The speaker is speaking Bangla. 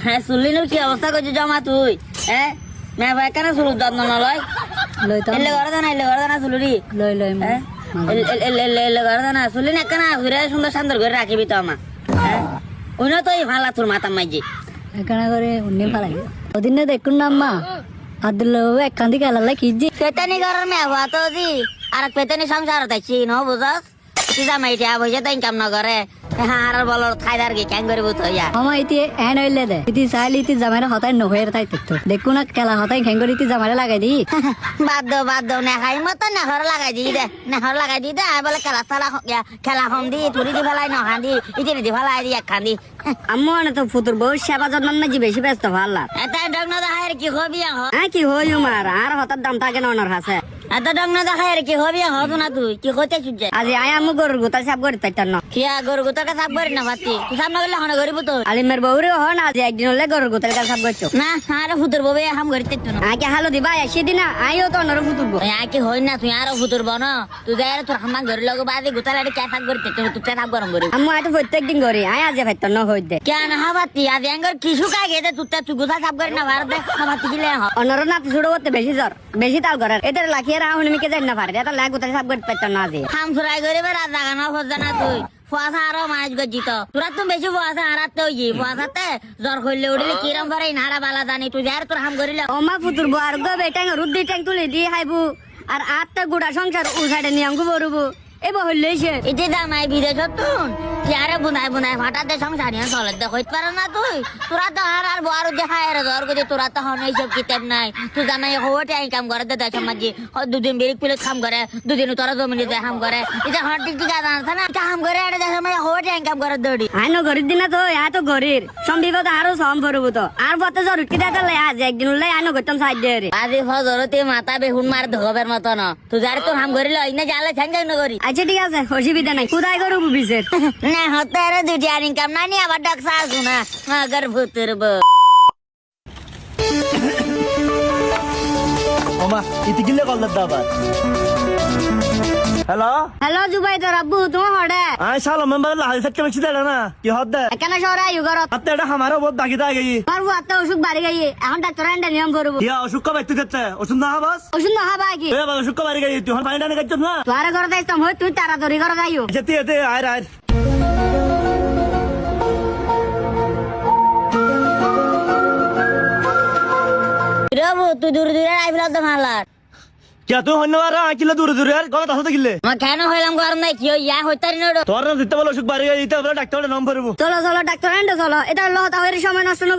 হ্যাঁ চুলির কি অবস্থা করছিস জমা তুই হ্যাঁ মেয়ে ভাই কেন চুলুর যত্ন নলয় এলে ঘরে জানা চুলুরি হ্যাঁ এলে ঘরে জানা চুলি না কেনা ঘুরে সুন্দর সুন্দর করে রাখিবি তো আমার হ্যাঁ ওই তো ভালা তোর মাথা মাইজি এখানে করে উন্নি ফালাই ওদিন দেখুন না আম্মা আদলো একখান থেকে আলাদা কিজি পেতানি ঘরের মেয়ে হওয়া তো দি আর পেতানি সংসার থাকছি ন বুঝাস তুই জামাই টিয়া পয়সা তো ইনকাম না করে হ্যাঁ আর বলো খাইদার কি ক্যাং করে বুঝ হইয়া আমার ইতি এন হইলে দে ইতি চাইলে ইতি জামাইরা হতাই নহয়ে তাই দেখতো দেখুন না খেলা হতাই খেং করে ইতি জামাইরা লাগাই দি বাদ দাও নেখাই মতো নেহর লাগাই দি দে নেহর লাগাই দি দে আর বলে খেলা হম দি থুরি দি ফেলাই নখান দি ইতিনি দি ফেলাই দি একখান দি আম্মু মানে তো ফুতুর বউ সেবা যত্ন নাকি বেশি ব্যস্ত ভাল্লা এটা ডগ না দেখায় আর কি হবি কি হই উমার আর হঠাৎ দাম থাকে না ওনার কাছে এত ডগ না দেখায় আর কি হবি হতো না তুই কি হতে চুজে আজি আয় আমু গরুর গোতা সাপ করে তাইতার ন কিয়া গরু গোতাকে সাপ করি না ভাতি তুই সাপ না করলে হনে গরিব তো আলিমের বউরে হন আজি একদিন হলে গরুর গোতার কাছে সাপ করছো না আরে ফুতুর ববে হাম করিতে তো না আগে হালো দিবা সেদিন আইও তো অন্যর ফুতুর বউ কি হই না তুই আরো ফুতুর বন তুই যাই তোর হামা ঘরে লগে বাদে গোতালাড়ি কে সাপ করিতে তো তুই সাপ গরম করি আম্মু আয় তো প্রত্যেক দিন করি আয় আজি ভাইতার ন হই দে কেন হাবাতি আজ এঙ্গর কি শুকাই গেছে তুই গুতা সাপ করি না ভার দে হাবাতি দিলে হ অন্যর নাতি ছুড়ো করতে বেশি জ্বর বেশি তাল করার এটার লাখিয়ে রাহুন মিকে যাই না পারে এটা লাগ গোতার সাপ করতে পারতাম না আজি হাম সুরাই করে বেড়া জাগা না ফজ না তুই ফুয়াশা আরো মাছ গজিত তোরা তো বেশি ফুয়াশা হারাতে হই ফুয়াশাতে জ্বর করলে উঠলে কিরম করে নাড়া বালা জানি তুই যার তোর হাম করিলে ও মা ফুতুর বউ আর গো বেটাং রুদ্দি ট্যাং তুলি দি হাইবু আর আটটা গুড়া সংসার উঠাড়ে নিয়ঙ্গু বরুবু এবার হইলে সে ইতি দামাই বিদেশ তুন ইয়ারে বুনাই বুনাই ফাটাতে সংসার নিয়ে চলে দেখ হইতে পারে না তুই তোরা তো আর বড় দেখায় রে জ্বর গজি তোরা তো হন এইসব কিতাব নাই তুই জামাই হওয়াতে কাম করে দে দেশ মাঝি দুদিন বেরিক পিলে কাম করে দুদিন তোরা জমিনে দে কাম করে এটা হট ঠিক ঠিক আছে না কাম করে এটা দেশ মাঝি হওয়াতে কাম করে দড়ি আই ন গরির দিনা তো আয় তো গরির সম্বিপদ আরো সম পড়বো তো আর বতে জ্বর উঠি দেখালে আজ একদিন হলে আই ন করতাম সাইড দিয়ে রে আজি ফজরতে মাথা বেহুন মার ধোবের মতো না তুই যার তোর হাম করিলে ইনে জালে ছেঙ্গাই ন করি আচ্ছা ঠিক আছে অসুবিধা নাই কোথায় করবো বিশের না হতে রে দুটি আর ইনকাম নাই আবার ডাকসা আসু না আগর ভূতের বউ ওমা ইতি গিলে কল দাবার হ্যালো হ্যালো জুবাই তো রাব্বু তুমি হড়ে আয় সালো মেম্বার লাহাই সক্কে মেক্সি দেড়া না কি হদ দে কেন সরাই ঘর আতে এটা আমারও বহুত বাকি দা গই পারবো আত্মা ওষুধ বাড়ি গাই এখন ডাক্তার এন্ডা নিয়ম করবো ইয়া অসুখ কা বাইতে যাচ্ছে ওষুধ না হাবাস ওষুধ না হাবা কি এ বাবা অসুখ কা বাড়ি গই তুই হন পানি না গাইছ না তোর ঘর যাইতাম হই তুই তাড়াতাড়ি ঘর যাইও যেতে এতে আয় আয় রবু তুই দূরে দূরে আইবিল তো মালার क्या तू हन्नवार आकिला दूर दूर यार कोण तासत गिल्ले মা কেন হইলাম গরম নাই কি ইয়া হইতারি নড়ো তোর না দিতে বলো অসুখ বাড়ি গই দিতে বলো ডাক্তার নম্বর চলো চলো ডাক্তার এন্ডা চলো এটা লতা হইরে সময় নষ্ট না